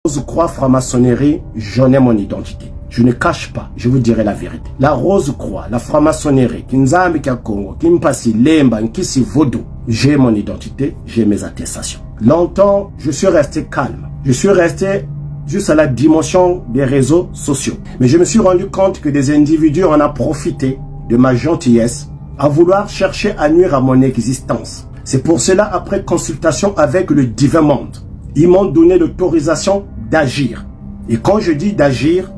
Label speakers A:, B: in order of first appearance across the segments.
A: Rose-Croix franc-maçonnerie, j'en ai mon identité. Je ne cache pas, je vous dirai la vérité. La Rose-Croix, la franc-maçonnerie, Kinzambi Kongo, Kimpasi Lemba, Nkisi Vodou, j'ai mon identité, j'ai mes attestations. Longtemps, je suis resté calme. Je suis resté juste à la dimension des réseaux sociaux. Mais je me suis rendu compte que des individus en ont profité de ma gentillesse à vouloir chercher à nuire à mon existence. C'est pour cela, après consultation avec le divin monde, ils m'ont donné l'autorisation d'agir. Et quand je dis d'agir,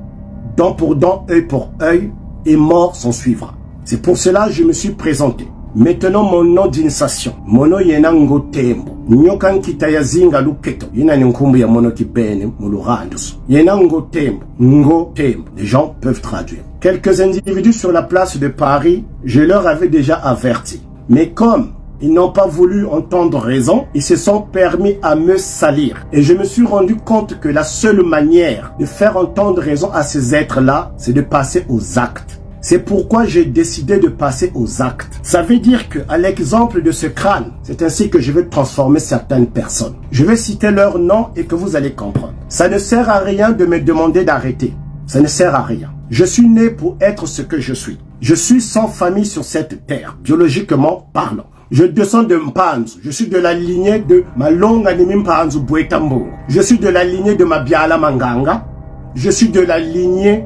A: dent pour dent, œil pour œil, et mort s'en suivra. C'est pour cela que je me suis présenté. Maintenant, mon nom d'initiation, mono yena ngo tembo. Nyokan kitaya zinga luketo. Yena nkumbu ya mono kibene mulurandos. Yena ngo tembo. Ngo tembo. Les gens peuvent traduire. Quelques individus sur la place de Paris, je leur avais déjà averti. Mais comme ils n'ont pas voulu entendre raison, ils se sont permis à me salir. Et je me suis rendu compte que la seule manière de faire entendre raison à ces êtres-là, c'est de passer aux actes. C'est pourquoi j'ai décidé de passer aux actes. Ça veut dire que, à l'exemple de ce crâne, c'est ainsi que je vais transformer certaines personnes. Je vais citer leur nom et que vous allez comprendre. Ça ne sert à rien de me demander d'arrêter. Ça ne sert à rien. Je suis né pour être ce que je suis. Je suis sans famille sur cette terre, biologiquement parlant. Je descends de Mpanzu. Je suis de la lignée de Malonga Nimi Mpanzu Bwetambo. Je suis de la lignée de Mabiala Manganga. Je suis de la lignée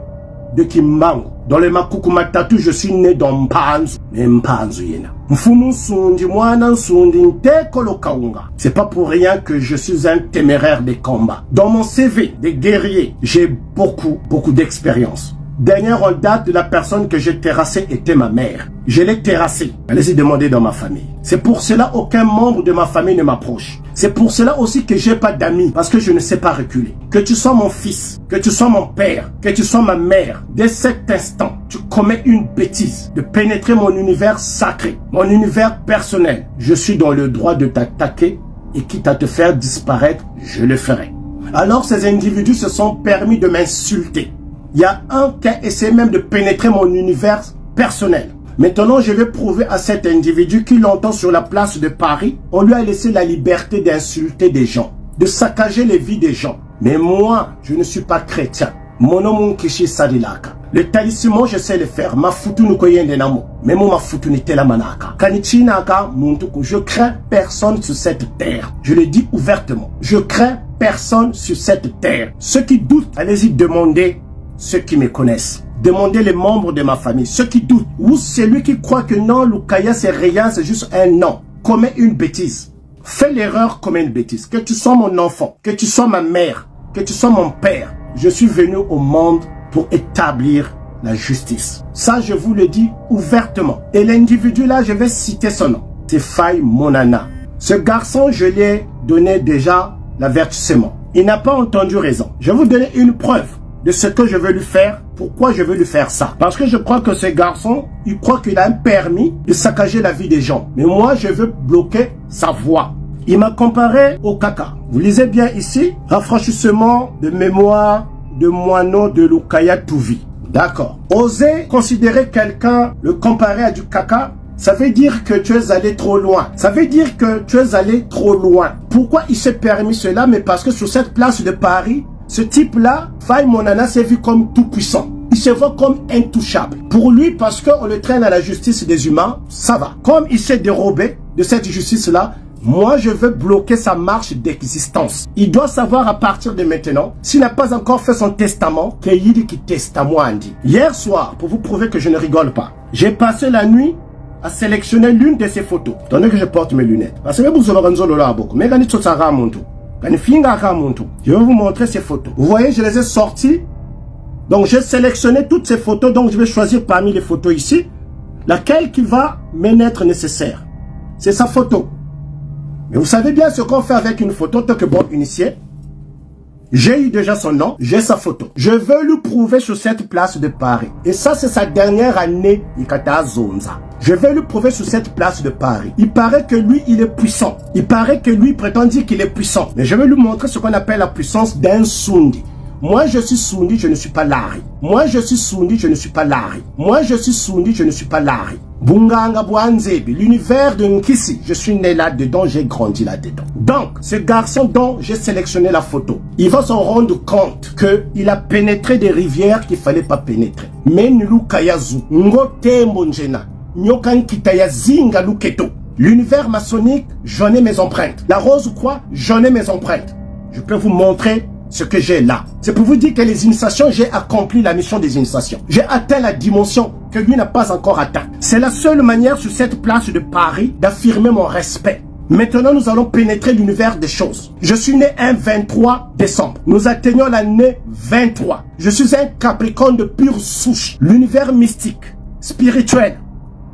A: de Kimbangu. Dans les Makukumatatu, je suis né dans Mpanzu. Mais Mpanzu yena. Mfumu sundi mwana sundi nteko lokaunga. C'est pas pour rien que je suis un téméraire des combats. Dans mon CV des guerriers, j'ai beaucoup d'expérience. Dernière en date de la personne que j'ai terrassée était ma mère. Je l'ai terrassée. Allez-y demander dans ma famille. C'est pour cela aucun membre de ma famille ne m'approche. C'est pour cela aussi que j'ai pas d'amis. Parce que je ne sais pas reculer. Que tu sois mon fils, que tu sois mon père, que tu sois ma mère. Dès cet instant, tu commets une bêtise de pénétrer mon univers sacré. Mon univers personnel. Je suis dans le droit de t'attaquer et quitte à te faire disparaître, je le ferai. Alors ces individus se sont permis de m'insulter. Il y a un qui a essayé même de pénétrer mon univers personnel. Maintenant, je vais prouver à cet individu qui longtemps sur la place de Paris, on lui a laissé la liberté d'insulter des gens, de saccager les vies des gens. Mais moi, je ne suis pas chrétien. Mon nom Kishi Sadilaka. Le talisman, je sais le faire. Ma foutu nous koyende namo. Mais moi, ma foutu n'était la manaka. Kanichinaka, muntuku. Je crains personne sur cette terre. Je le dis ouvertement. Je crains personne sur cette terre. Ceux qui doutent, allez-y demander ceux qui me connaissent. Demandez les membres de ma famille, ceux qui doutent. Ou celui qui croit que non, Lukaya c'est rien, c'est juste un nom. Commet une bêtise. Fais l'erreur comme une bêtise. Que tu sois mon enfant, que tu sois ma mère, que tu sois mon père. Je suis venu au monde pour établir la justice. Ça, je vous le dis ouvertement. Et l'individu là, je vais citer son nom. C'est Faye Monana. Ce garçon, je lui ai donné déjà l'avertissement. Il n'a pas entendu raison. Je vais vous donner une preuve de ce que je veux lui faire. Pourquoi je veux lui faire ça? Parce que je crois que ce garçon, il croit qu'il a un permis de saccager la vie des gens. Mais moi, je veux bloquer sa voix. Il m'a comparé au caca. Vous lisez bien ici, rafraîchissement de mémoire de moineau de Lukaya Touvi. D'accord. Oser considérer quelqu'un, le comparer à du caca, ça veut dire que tu es allé trop loin. Ça veut dire que tu es allé trop loin. Pourquoi il s'est permis cela? Mais parce que sur cette place de Paris, ce type-là, Faye Monana s'est vu comme tout puissant. Il se voit comme intouchable. Pour lui, parce qu'on le traîne à la justice des humains, ça va. Comme il s'est dérobé de cette justice-là, moi, je veux bloquer sa marche d'existence. Il doit savoir à partir de maintenant, s'il n'a pas encore fait son testament, qu'il dit qu'il testament Andy. Hier soir, pour vous prouver que je ne rigole pas, j'ai passé la nuit à sélectionner l'une de ces photos. Attendez que je porte mes lunettes. Parce que vous avez beaucoup. Mais je vais vous montrer ces photos. Vous voyez, je les ai sorties. Donc, j'ai sélectionné toutes ces photos. Donc, je vais choisir parmi les photos ici, laquelle qui va m'être nécessaire. C'est sa photo. Mais vous savez bien ce qu'on fait avec une photo, tant que bon initié. J'ai eu déjà son nom, j'ai sa photo. Je veux lui prouver sur cette place de Paris. Et ça, c'est sa dernière année, Ikata Zonza. Je vais lui prouver sur cette place de Paris. Il paraît que lui, il est puissant. Il paraît que lui prétend dire qu'il est puissant. Mais je vais lui montrer ce qu'on appelle la puissance d'un Sundi. Moi, je suis Sundi, je ne suis pas Larry. Moi, je suis Sundi, je ne suis pas Larry. Moi, je suis Sundi, je ne suis pas Larry. Bunganga Bwanzebi, l'univers de Nkisi. Je suis né là-dedans, j'ai grandi là-dedans. Donc, ce garçon dont j'ai sélectionné la photo, il va se rendre compte qu'il a pénétré des rivières qu'il ne fallait pas pénétrer. Menulu Kayazu, Ngote Monjena, Nyokan Kitaya Zinga Luketo. L'univers maçonnique, j'en ai mes empreintes. La rose quoi, j'en ai mes empreintes. Je peux vous montrer ce que j'ai là. C'est pour vous dire que les initiations, j'ai accompli la mission des initiations. J'ai atteint la dimension que lui n'a pas encore atteint. C'est la seule manière sur cette place de Paris d'affirmer mon respect. Maintenant, nous allons pénétrer l'univers des choses. Je suis né un 23 décembre. Nous atteignons l'année 23. Je suis un Capricorne de pure souche. L'univers mystique, spirituel,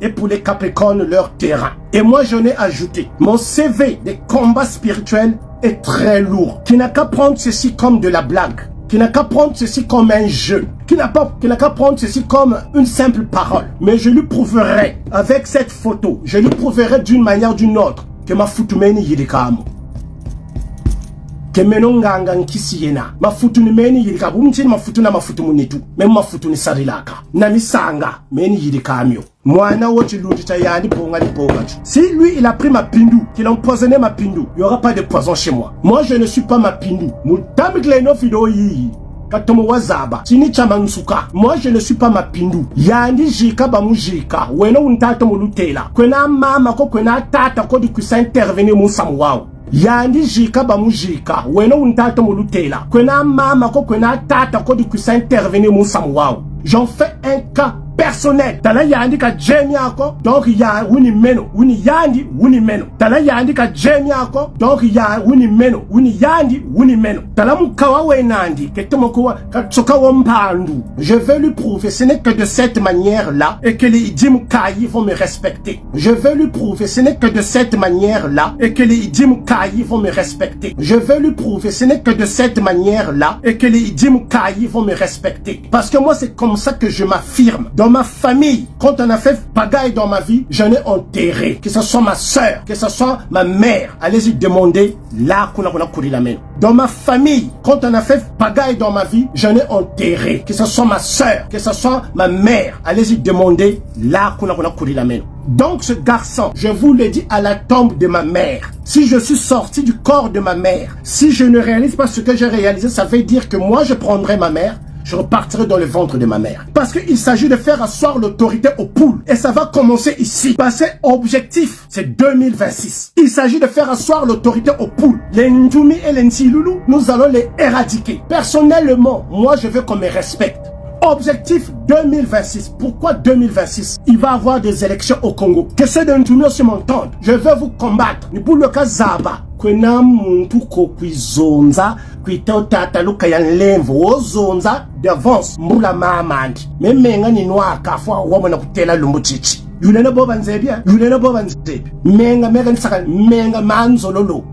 A: et pour les Capricornes, leur terrain. Et moi, j'en ai ajouté. Mon CV des combats spirituels est très lourd. Qui n'a qu'à prendre ceci comme de la blague. Qui n'a qu'à prendre ceci comme un jeu. Qui n'a qu'à prendre ceci comme une simple parole. Mais je lui prouverai, avec cette photo, je lui prouverai d'une manière ou d'une autre, que ma futumeni yirikamo. Que menonganga nkisi yena. Ma futuni meni yirikamu. Mchini ma futuna ma futunitu. Memu ma futuni sarilaka. Na misanga meni yirikamyo. Mwana wote l'udita yani ponga ni pogatu. Si lui il a pris ma pindu, qu'il a empoisonné ma pindu, il n'y aura pas de poison chez moi. Moi je ne suis pas ma pindu. Mutamikle fido yi. Katomo wazaba. Sini chamansuka. Moi je ne suis pas ma pindu. Yandi jika ba mujika. Weno untato mulutela. Kwena mama ko kwena tata ko di kusa intervenir musamwao. Yandi jika ba mujika. Weno untato mulutela. Kwena mama ko kwena tata ko di kusa intervenir musamwao. J'en fais un cas personnel. Tala yandi ka jemi ako, donc ya wuni meno, wuni yandi, wuni meno. Tala yandi ka jemi ako, donc ya wuni meno, wuni yandi, wuni meno. Tala mukawa wenandi, ketemokuwa katsoka wampandu. Je veux lui prouver, ce n'est que de cette manière-là, et que les Idimukayi vont me respecter. Je veux lui prouver, ce n'est que de cette manière-là, et que les Idimukayi vont me respecter. Je veux lui prouver, ce n'est que de cette manière-là, et que les Idimukayi vont me respecter. Parce que moi, c'est comme ça que je m'affirme. Dans ma famille, quand on a fait pagaille dans ma vie, j'en ai enterré. Que ce soit ma soeur, que ce soit ma mère. Allez-y demander là qu'on a couru la main. Dans ma famille, quand on a fait pagaille dans ma vie, j'en ai enterré. Que ce soit ma soeur, que ce soit ma mère. Allez-y demander là qu'on a couru la main. Donc ce garçon, je vous le dis à la tombe de ma mère. Si je suis sorti du corps de ma mère, si je ne réalise pas ce que j'ai réalisé, ça veut dire que moi je prendrai ma mère, je repartirai dans le ventre de ma mère. Parce qu'il s'agit de faire asseoir l'autorité aux poules. Et ça va commencer ici. Parce que objectif, c'est 2026. Il s'agit de faire asseoir l'autorité aux poules. Les Ndjoumi et les Ntsiloulou, nous allons les éradiquer. Personnellement, moi je veux qu'on me respecte. Objectif 2026. Pourquoi 2026? Il va y avoir des élections au Congo. Que ceux de Ndjoumi aussi m'entendent. Je veux vous combattre. Ni pour le cas Zaba. Kwena muntu ko kwizonza kwitota luka ya lemvo ozonza d'avance mbula mamandi memenga ni nwaka fwa wabona kutela lumbuchichi yulena boba nzebia yulena boba nzebi menga nsaka menga manzololo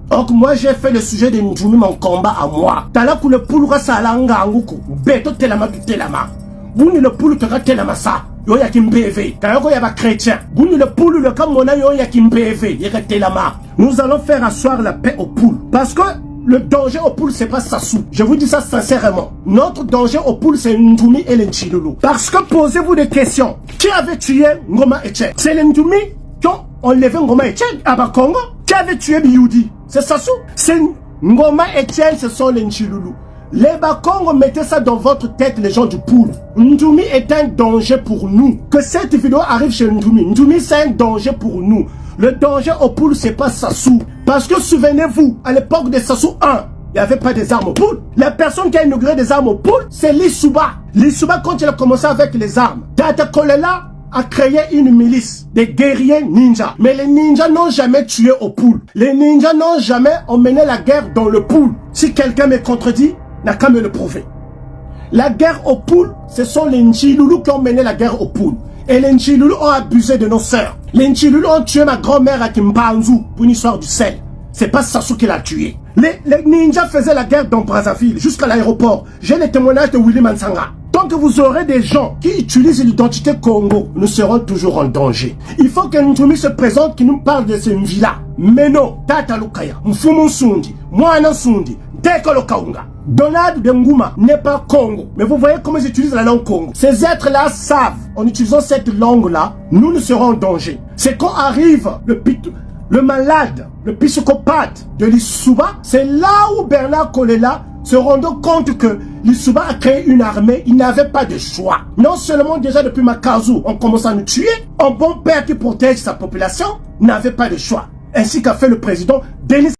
A: donc moi j'ai fait le sujet de Ndjoumi mon combat à moi tala ku le pulura salanga nguku beto telama tutelama buni le pulu telama sa yo ya kimpeve kayoko ya ba chrétien buni le poule le kamona yo ya kimpeve yeketelama. Nous allons faire asseoir la paix aux poules parce que le danger aux poules c'est pas Sassou. Je vous dis ça sincèrement. Notre danger aux poules c'est Ndjoumi et les Ntsiloulou. Parce que posez-vous des questions. Qui avait tué Ngoma Etienne? C'est les Ndjoumi qui ont enlevé Ngoma Etienne à Bakongo. Qui avait tué Biyoudi? C'est Sassou. C'est Ngoma Etienne, ce sont les Ntsiloulou. Les Bakongo, mettez ça dans votre tête, les gens du poule. Ndjoumi est un danger pour nous. Que cette vidéo arrive chez Ndjoumi. Ndjoumi, c'est un danger pour nous. Le danger au poule, c'est pas Sassou. Parce que souvenez-vous, à l'époque de Sassou 1, il n'y avait pas des armes aux poules. La personne qui a inauguré des armes aux poules, c'est Lissouba. Lissouba, quand il a commencé avec les armes, Tata Kolela a créé une milice des guerriers ninjas. Mais les ninjas n'ont jamais tué aux poules. Les ninjas n'ont jamais emmené la guerre dans le poule. Si quelqu'un me contredit, n'a qu'à me le prouver. La guerre aux poules, ce sont les Ntsiloulou qui ont mené la guerre aux poules. Et les Ntsiloulou ont abusé de nos sœurs. Les Ntsiloulou ont tué ma grand-mère à Kimpanzu pour une histoire du sel. C'est pas Sassou qui l'a tué. Les ninjas faisaient la guerre dans Brazzaville jusqu'à l'aéroport. J'ai les témoignages de Willy Mansanga. Tant que vous aurez des gens qui utilisent l'identité Congo, nous serons toujours en danger. Il faut que Ndjoumi se présente, qui nous parle de ce villa. Mais non, Tata Lukaya, Mfumu Sundi, Mwana Sundi, Dekolo Kaunga. Donald de Ngouma n'est pas Congo. Mais vous voyez comment ils utilisent la langue Congo. Ces êtres-là savent, en utilisant cette langue-là, nous serons en danger. C'est quand arrive le malade, le psychopathe de l'Issouba, c'est là où Bernard Kolela se rendant compte que l'Issouba a créé une armée, il n'avait pas de choix. Non seulement déjà depuis Makazou, on commence à nous tuer, un bon père qui protège sa population n'avait pas de choix. Ainsi qu'a fait le président Denis